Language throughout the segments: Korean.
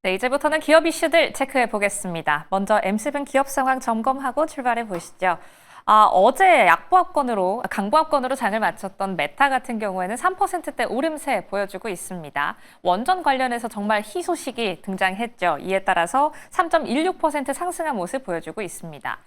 네, 이제부터는 기업 이슈들 체크해 보겠습니다. 먼저 M7 기업 상황 점검하고 출발해 보시죠. 어제 강보합권으로 장을 마쳤던 메타 같은 경우에는 3%대 오름세 보여주고 있습니다. 원전 관련해서 정말 희소식이 등장했죠. 이에 따라서 3.16% 상승한 모습 보여주고 있습니다.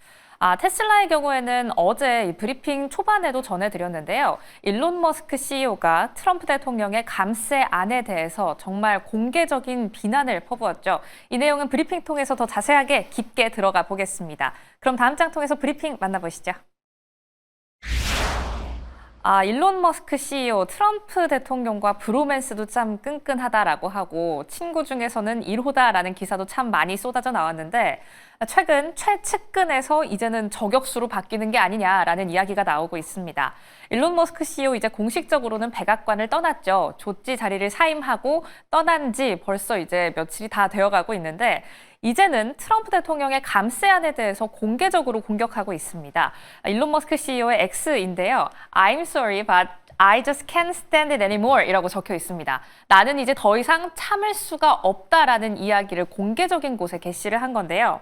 테슬라의 경우에는 어제 이 브리핑 초반에도 전해드렸는데요. 일론 머스크 CEO가 트럼프 대통령의 감세안에 대해서 정말 공개적인 비난을 퍼부었죠. 이 내용은 브리핑 통해서 더 자세하게 깊게 들어가 보겠습니다. 그럼 다음 장 통해서 브리핑 만나보시죠. 일론 머스크 CEO, 트럼프 대통령과 브로맨스도 참 끈끈하다라고 하고 친구 중에서는 1호다라는 기사도 참 많이 쏟아져 나왔는데 최근 최측근에서 이제는 저격수로 바뀌는 게 아니냐라는 이야기가 나오고 있습니다. 일론 머스크 CEO 이제 공식적으로는 백악관을 떠났죠. 조지 자리를 사임하고 떠난 지 벌써 이제 며칠이 다 되어가고 있는데 이제는 트럼프 대통령의 감세안에 대해서 공개적으로 공격하고 있습니다. 일론 머스크 CEO의 X인데요. I'm sorry, but I just can't stand it anymore 이라고 적혀 있습니다. 나는 이제 더 이상 참을 수가 없다라는 이야기를 공개적인 곳에 게시를 한 건데요.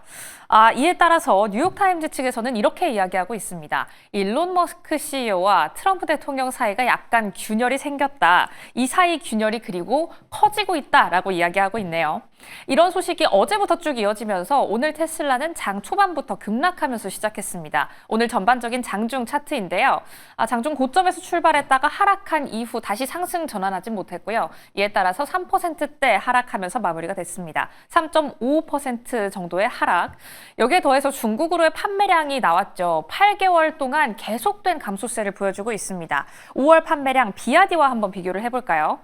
이에 따라서 뉴욕타임즈 측에서는 이렇게 이야기하고 있습니다. 일론 머스크 CEO와 트럼프 대통령 사이가 약간 균열이 생겼다. 이 사이 균열이 그리고 커지고 있다라고 이야기하고 있네요. 이런 소식이 어제부터 쭉 이어지면서 오늘 테슬라는 장 초반부터 급락하면서 시작했습니다. 오늘 전반적인 장중 차트인데요. 장중 고점에서 출발했다가 하락한 이후 다시 상승 전환하진 못했고요. 이에 따라서 3%대 하락하면서 마무리가 됐습니다. 3.55% 정도의 하락. 여기에 더해서 중국으로의 판매량이 나왔죠. 8개월 동안 계속된 감소세를 보여주고 있습니다. 5월 판매량 비아디와 한번 비교를 해볼까요?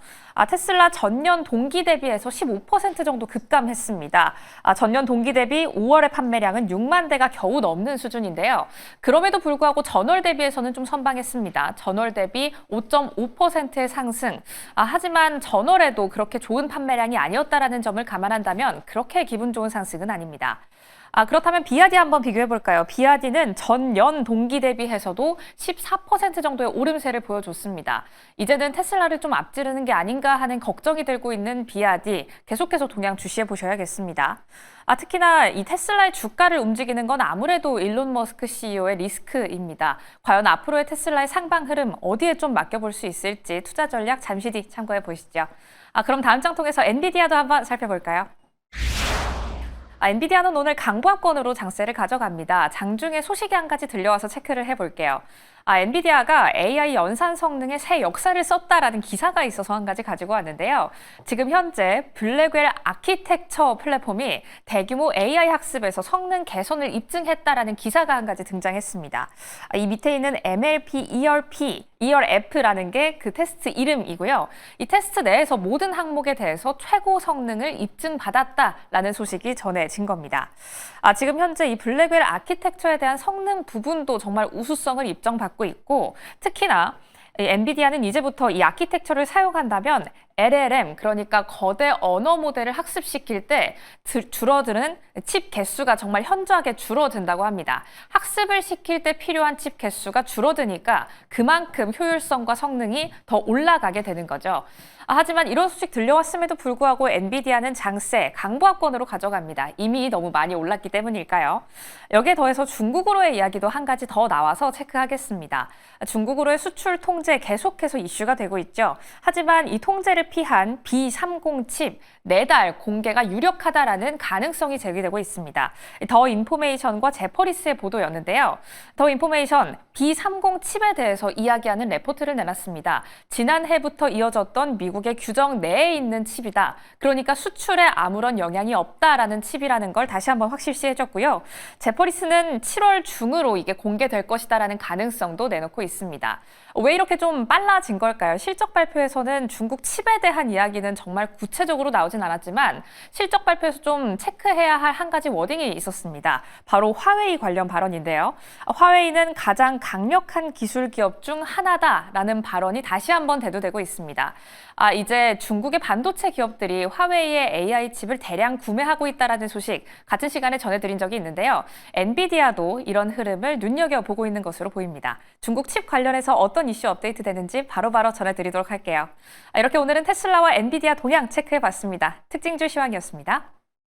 테슬라 전년 동기 대비해서 15% 정도 급감했습니다. 전년 동기 대비 5월의 판매량은 6만 대가 겨우 넘는 수준인데요. 그럼에도 불구하고 전월 대비해서는 좀 선방했습니다. 전월 대비 5.5%의 상승. 하지만 전월에도 그렇게 좋은 판매량이 아니었다라는 점을 감안한다면 그렇게 기분 좋은 상승은 아닙니다. 그렇다면 비아디 한번 비교해 볼까요? 비아디는 전년 동기 대비해서도 14% 정도의 오름세를 보여줬습니다. 이제는 테슬라를 좀 앞지르는 게 아닌가 하는 걱정이 들고 있는 비아디, 계속해서 동향 주시해 보셔야겠습니다. 특히나 이 테슬라의 주가를 움직이는 건 아무래도 일론 머스크 CEO의 리스크입니다. 과연 앞으로의 테슬라의 상방 흐름 어디에 좀 맡겨볼 수 있을지 투자 전략 잠시 뒤 참고해 보시죠. 그럼 다음 장 통해서 엔비디아도 한번 살펴볼까요? 엔비디아는 오늘 강보합권으로 장세를 가져갑니다. 장중에 소식이 한 가지 들려와서 체크를 해볼게요. 엔비디아가 AI 연산 성능의 새 역사를 썼다라는 기사가 있어서 한 가지 가지고 왔는데요. 지금 현재 블랙웰 아키텍처 플랫폼이 대규모 AI 학습에서 성능 개선을 입증했다라는 기사가 한 가지 등장했습니다. 이 밑에 있는 MLP, ERF라는 게 그 테스트 이름이고요. 이 테스트 내에서 모든 항목에 대해서 최고 성능을 입증받았다라는 소식이 전해진 겁니다. 지금 현재 이 블랙웰 아키텍처에 대한 성능 부분도 정말 우수성을 입증받고 있고 특히나 엔비디아는 이제부터 이 아키텍처를 사용한다면 LLM, 그러니까 거대 언어 모델을 학습시킬 때 줄어드는 칩 개수가 정말 현저하게 줄어든다고 합니다. 학습을 시킬 때 필요한 칩 개수가 줄어드니까 그만큼 효율성과 성능이 더 올라가게 되는 거죠. 하지만 이런 소식 들려왔음에도 불구하고 엔비디아는 장세, 강보합권으로 가져갑니다. 이미 너무 많이 올랐기 때문일까요? 여기에 더해서 중국으로의 이야기도 한 가지 더 나와서 체크하겠습니다. 중국으로의 수출 통제 계속해서 이슈가 되고 있죠. 하지만 이 통제를 피한 B30 칩 4달 공개가 유력하다라는 가능성이 제기되고 있습니다. 더 인포메이션과 제퍼리스의 보도였는데요. 더 인포메이션 B30 칩에 대해서 이야기하는 레포트를 내놨습니다. 지난해부터 이어졌던 미국의 규정 내에 있는 칩이다. 그러니까 수출에 아무런 영향이 없다라는 칩이라는 걸 다시 한번 확실시해줬고요. 제퍼리스는 7월 중으로 이게 공개될 것이다라는 가능성도 내놓고 있습니다. 왜 이렇게 좀 빨라진 걸까요? 실적 발표에서는 중국 칩에 대한 이야기는 정말 구체적으로 나오진 않았지만 실적 발표에서 좀 체크해야 할 한 가지 워딩이 있었습니다. 바로 화웨이 관련 발언인데요. 화웨이는 가장 강력한 기술 기업 중 하나다라는 발언이 다시 한번 대두되고 있습니다. 이제 중국의 반도체 기업들이 화웨이의 AI 칩을 대량 구매하고 있다는 소식 같은 시간에 전해드린 적이 있는데요. 엔비디아도 이런 흐름을 눈여겨보고 있는 것으로 보입니다. 중국 칩 관련해서 어떤 이슈 업데이트 되는지 바로바로 전해드리도록 할게요. 이렇게 오늘은 테슬라와 엔비디아 동향 체크해봤습니다. 특징주 시황이었습니다.